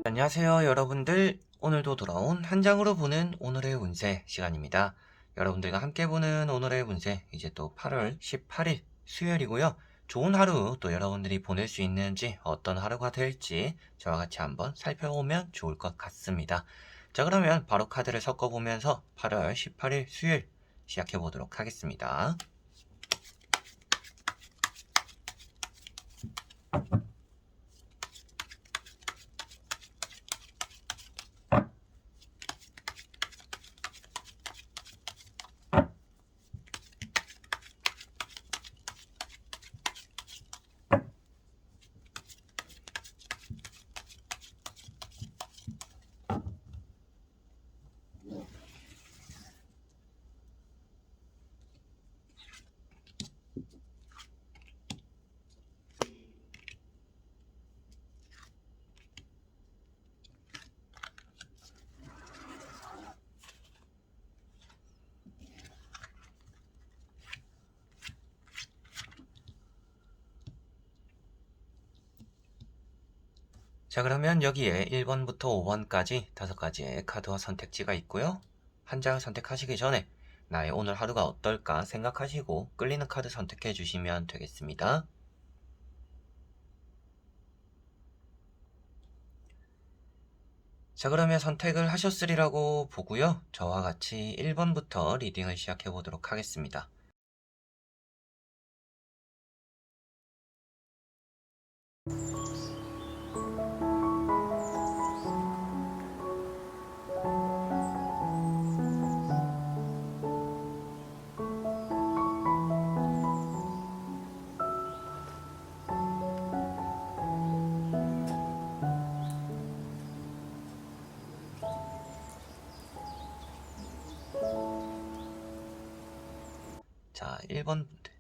안녕하세요 여러분들. 오늘도 돌아온 한 장으로 보는 오늘의 운세 시간입니다. 여러분들과 함께 보는 오늘의 운세, 이제 또 8월 18일 수요일이고요. 좋은 하루 또 여러분들이 보낼 수 있는지, 어떤 하루가 될지 저와 같이 한번 살펴보면 좋을 것 같습니다. 자, 그러면 바로 카드를 섞어보면서 8월 18일 수요일 시작해 보도록 하겠습니다. 자, 그러면 여기에 1번부터 5번까지 5가지의 카드와 선택지가 있고요. 한 장을 선택하시기 전에 나의 오늘 하루가 어떨까 생각하시고 끌리는 카드 선택해 주시면 되겠습니다. 자, 그러면 선택을 하셨으리라고 보고요. 저와 같이 1번부터 리딩을 시작해 보도록 하겠습니다. 자, 1번 분들.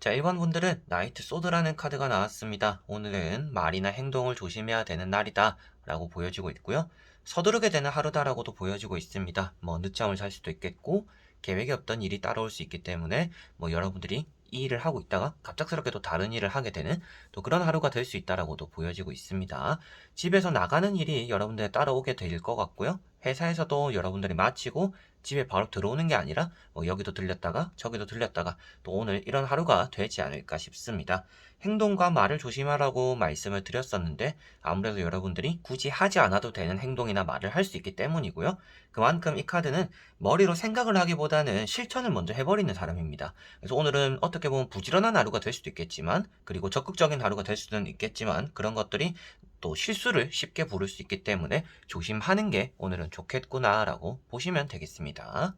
자, 1번 분들은 나이트 소드라는 카드가 나왔습니다. 오늘은 말이나 행동을 조심해야 되는 날이다 라고 보여지고 있고요. 서두르게 되는 하루다라고도 보여지고 있습니다. 뭐 늦잠을 잘 수도 있겠고, 계획이 없던 일이 따라올 수 있기 때문에 뭐 여러분들이 이 일을 하고 있다가 갑작스럽게 또 다른 일을 하게 되는 또 그런 하루가 될 수 있다라고도 보여지고 있습니다. 집에서 나가는 일이 여러분들에 따라오게 될 것 같고요. 회사에서도 여러분들이 마치고 집에 바로 들어오는 게 아니라 뭐 여기도 들렸다가 저기도 들렸다가 또 오늘 이런 하루가 되지 않을까 싶습니다. 행동과 말을 조심하라고 말씀을 드렸었는데, 아무래도 여러분들이 굳이 하지 않아도 되는 행동이나 말을 할 수 있기 때문이고요. 그만큼 이 카드는 머리로 생각을 하기보다는 실천을 먼저 해버리는 사람입니다. 그래서 오늘은 어떻게 보면 부지런한 하루가 될 수도 있겠지만, 그리고 적극적인 하루가 될 수는 있겠지만, 그런 것들이 또 실수를 쉽게 부를 수 있기 때문에 조심하는 게 오늘은 좋겠구나 라고 보시면 되겠습니다.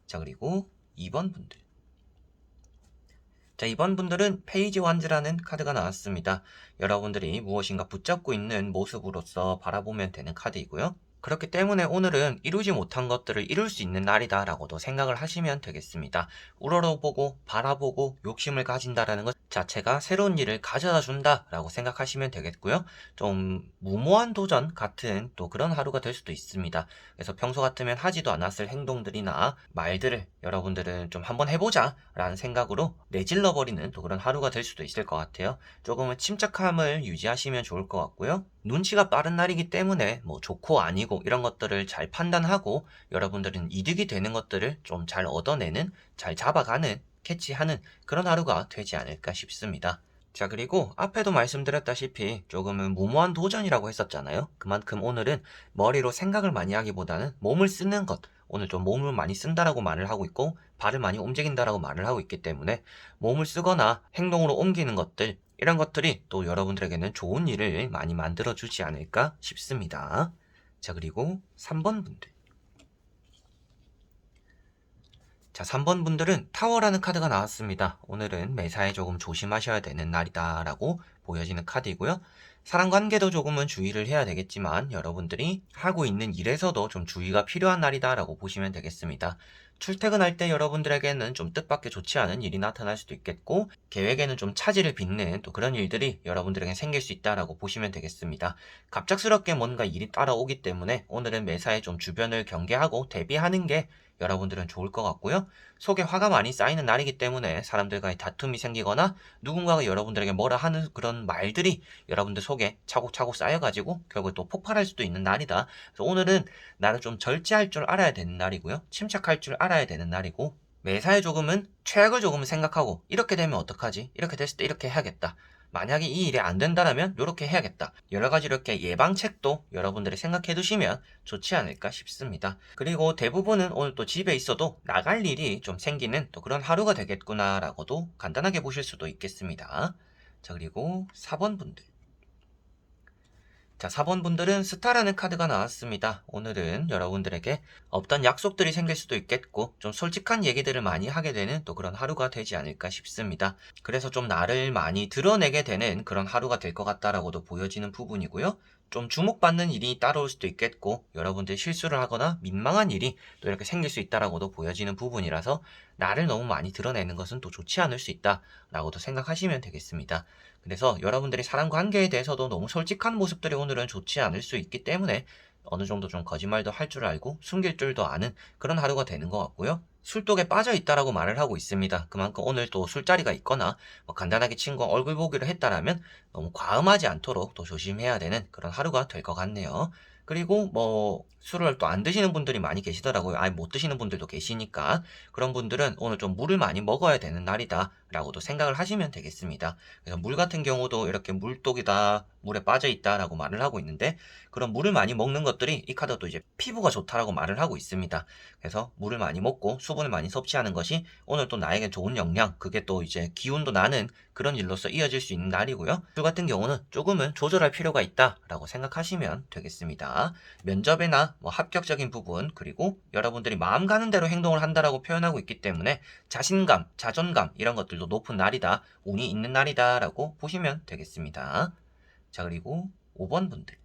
자, 그리고 2번 분들. 자, 2번 분들은 페이지 완즈라는 카드가 나왔습니다. 여러분들이 무엇인가 붙잡고 있는 모습으로서 바라보면 되는 카드이고요. 그렇기 때문에 오늘은 이루지 못한 것들을 이룰 수 있는 날이다 라고도 생각을 하시면 되겠습니다. 우러러보고 바라보고 욕심을 가진다라는 것 자체가 새로운 일을 가져다 준다 라고 생각하시면 되겠고요. 좀 무모한 도전 같은 또 그런 하루가 될 수도 있습니다. 그래서 평소 같으면 하지도 않았을 행동들이나 말들을 여러분들은 좀 한번 해보자 라는 생각으로 내질러버리는 또 그런 하루가 될 수도 있을 것 같아요. 조금은 침착함을 유지하시면 좋을 것 같고요. 눈치가 빠른 날이기 때문에 뭐 좋고 아니고 이런 것들을 잘 판단하고 여러분들은 이득이 되는 것들을 좀 잘 얻어내는, 잘 잡아가는, 캐치하는 그런 하루가 되지 않을까 싶습니다. 자, 그리고 앞에도 말씀드렸다시피 조금은 무모한 도전이라고 했었잖아요. 그만큼 오늘은 머리로 생각을 많이 하기보다는 몸을 쓰는 것, 오늘 좀 몸을 많이 쓴다라고 말을 하고 있고 발을 많이 움직인다라고 말을 하고 있기 때문에 몸을 쓰거나 행동으로 옮기는 것들, 이런 것들이 또 여러분들에게는 좋은 일을 많이 만들어 주지 않을까 싶습니다. 자, 그리고 3번 분들. 자, 3번 분들은 타워라는 카드가 나왔습니다. 오늘은 매사에 조금 조심하셔야 되는 날이다라고 보여지는 카드이고요. 사람관계도 조금은 주의를 해야 되겠지만 여러분들이 하고 있는 일에서도 좀 주의가 필요한 날이다라고 보시면 되겠습니다. 출퇴근할 때 여러분들에게는 좀 뜻밖의 좋지 않은 일이 나타날 수도 있겠고, 계획에는 좀 차질을 빚는 또 그런 일들이 여러분들에게 생길 수 있다라고 보시면 되겠습니다. 갑작스럽게 뭔가 일이 따라오기 때문에 오늘은 매사에 좀 주변을 경계하고 대비하는 게 여러분들은 좋을 것 같고요. 속에 화가 많이 쌓이는 날이기 때문에 사람들과의 다툼이 생기거나 누군가가 여러분들에게 뭐라 하는 그런 말들이 여러분들 속에 차곡차곡 쌓여가지고 결국 또 폭발할 수도 있는 날이다. 그래서 오늘은 나를 좀 절제할 줄 알아야 되는 날이고요. 침착할 줄 알아야 되는 날이고, 매사에 조금은 최악을 조금은 생각하고, 이렇게 되면 어떡하지? 이렇게 됐을 때 이렇게 해야겠다. 만약에 이 일이 안 된다면 이렇게 해야겠다. 여러 가지 이렇게 예방책도 여러분들이 생각해 두시면 좋지 않을까 싶습니다. 그리고 대부분은 오늘 또 집에 있어도 나갈 일이 좀 생기는 또 그런 하루가 되겠구나라고도 간단하게 보실 수도 있겠습니다. 자, 그리고 4번 분들. 자, 4번 분들은 스타라는 카드가 나왔습니다. 오늘은 여러분들에게 어떤 약속들이 생길 수도 있겠고 좀 솔직한 얘기들을 많이 하게 되는 또 그런 하루가 되지 않을까 싶습니다. 그래서 좀 나를 많이 드러내게 되는 그런 하루가 될 것 같다라고도 보여지는 부분이고요. 좀 주목받는 일이 따라올 수도 있겠고 여러분들이 실수를 하거나 민망한 일이 또 이렇게 생길 수 있다라고도 보여지는 부분이라서 나를 너무 많이 드러내는 것은 또 좋지 않을 수 있다라고도 생각하시면 되겠습니다. 그래서 여러분들이 사람 관계에 대해서도 너무 솔직한 모습들이 오늘은 좋지 않을 수 있기 때문에 어느 정도 좀 거짓말도 할 줄 알고 숨길 줄도 아는 그런 하루가 되는 것 같고요. 술독에 빠져 있다라고 말을 하고 있습니다. 그만큼 오늘 또 술자리가 있거나 뭐 간단하게 친구와 얼굴 보기를 했다라면 너무 과음하지 않도록 또 조심해야 되는 그런 하루가 될 것 같네요. 그리고 뭐 술을 또 안 드시는 분들이 많이 계시더라고요. 아예 못 드시는 분들도 계시니까 그런 분들은 오늘 좀 물을 많이 먹어야 되는 날이다 라고도 생각을 하시면 되겠습니다. 그래서 물 같은 경우도 이렇게 물독이다, 물에 빠져 있다 라고 말을 하고 있는데 그런 물을 많이 먹는 것들이 이 카드도 이제 피부가 좋다라고 말을 하고 있습니다. 그래서 물을 많이 먹고 수분을 많이 섭취하는 것이 오늘 또 나에게 좋은 영향, 그게 또 이제 기운도 나는 그런 일로서 이어질 수 있는 날이고요. 술 같은 경우는 조금은 조절할 필요가 있다라고 생각하시면 되겠습니다. 면접이나 뭐 합격적인 부분 그리고 여러분들이 마음 가는 대로 행동을 한다라고 표현하고 있기 때문에 자신감, 자존감 이런 것들도 높은 날이다, 운이 있는 날이다라고 보시면 되겠습니다. 자, 그리고 5번 분들.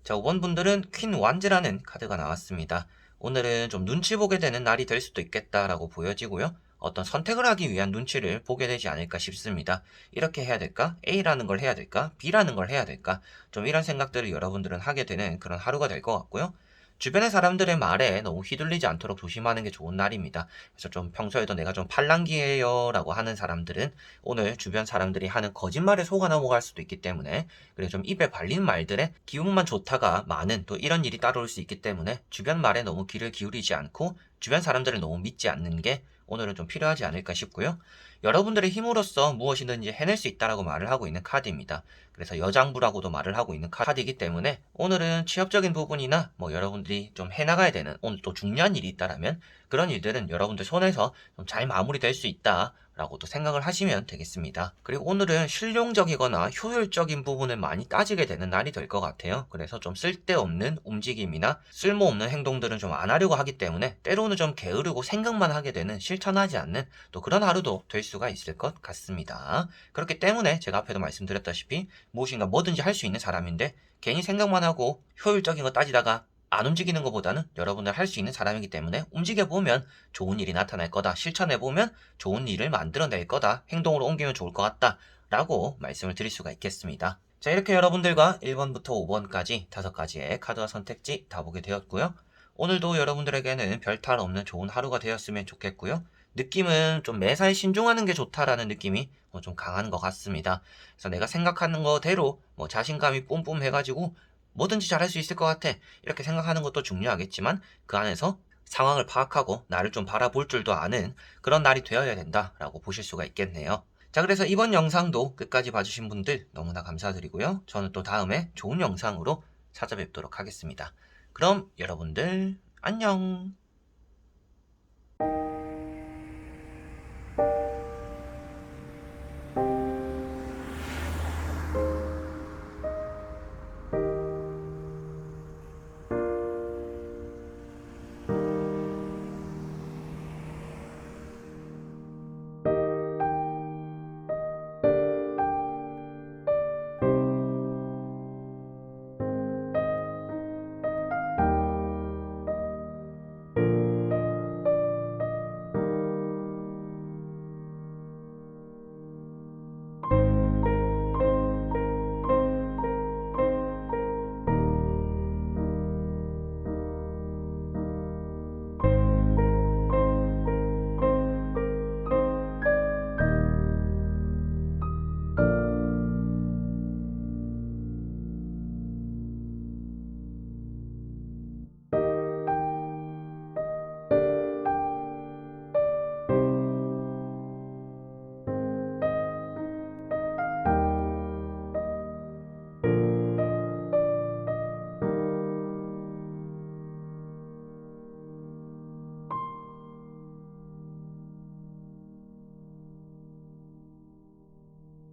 자, 5번 분들은 퀸 완즈라는 카드가 나왔습니다. 오늘은 좀 눈치 보게 되는 날이 될 수도 있겠다라고 보여지고요. 어떤 선택을 하기 위한 눈치를 보게 되지 않을까 싶습니다. 이렇게 해야 될까? A라는 걸 해야 될까? B라는 걸 해야 될까? 좀 이런 생각들을 여러분들은 하게 되는 그런 하루가 될 것 같고요. 주변의 사람들의 말에 너무 휘둘리지 않도록 조심하는 게 좋은 날입니다. 그래서 좀 평소에도 내가 좀 팔랑귀예요 라고 하는 사람들은 오늘 주변 사람들이 하는 거짓말에 속아 넘어갈 수도 있기 때문에, 그래서 좀 입에 발린 말들에 기운만 좋다가 많은 또 이런 일이 따라올 수 있기 때문에 주변 말에 너무 귀를 기울이지 않고 주변 사람들을 너무 믿지 않는 게 오늘은 좀 필요하지 않을까 싶고요. 여러분들의 힘으로써 무엇이든지 해낼 수 있다라고 말을 하고 있는 카드입니다. 그래서 여장부라고도 말을 하고 있는 카드이기 때문에 오늘은 취업적인 부분이나 뭐 여러분들이 좀 해나가야 되는 오늘 또 중요한 일이 있다라면 그런 일들은 여러분들 손에서 좀 잘 마무리될 수 있다 라고도 생각을 하시면 되겠습니다. 그리고 오늘은 실용적이거나 효율적인 부분을 많이 따지게 되는 날이 될 것 같아요. 그래서 좀 쓸데없는 움직임이나 쓸모없는 행동들은 좀 안 하려고 하기 때문에 때로는 좀 게으르고 생각만 하게 되는, 실천하지 않는 또 그런 하루도 될 수가 있을 것 같습니다. 그렇기 때문에 제가 앞에도 말씀드렸다시피 무엇인가 뭐든지 할 수 있는 사람인데 괜히 생각만 하고 효율적인 거 따지다가 안 움직이는 것보다는 여러분들 할 수 있는 사람이기 때문에 움직여보면 좋은 일이 나타날 거다. 실천해보면 좋은 일을 만들어낼 거다. 행동으로 옮기면 좋을 것 같다. 라고 말씀을 드릴 수가 있겠습니다. 자, 이렇게 여러분들과 1번부터 5번까지 5가지의 카드와 선택지 다 보게 되었고요. 오늘도 여러분들에게는 별탈 없는 좋은 하루가 되었으면 좋겠고요. 느낌은 좀 매사에 신중하는 게 좋다라는 느낌이 좀 강한 것 같습니다. 그래서 내가 생각하는 거대로 뭐 자신감이 뿜뿜 해가지고 뭐든지 잘할 수 있을 것 같아 이렇게 생각하는 것도 중요하겠지만 그 안에서 상황을 파악하고 나를 좀 바라볼 줄도 아는 그런 날이 되어야 된다라고 보실 수가 있겠네요. 자, 그래서 이번 영상도 끝까지 봐주신 분들 너무나 감사드리고요. 저는 또 다음에 좋은 영상으로 찾아뵙도록 하겠습니다. 그럼 여러분들 안녕.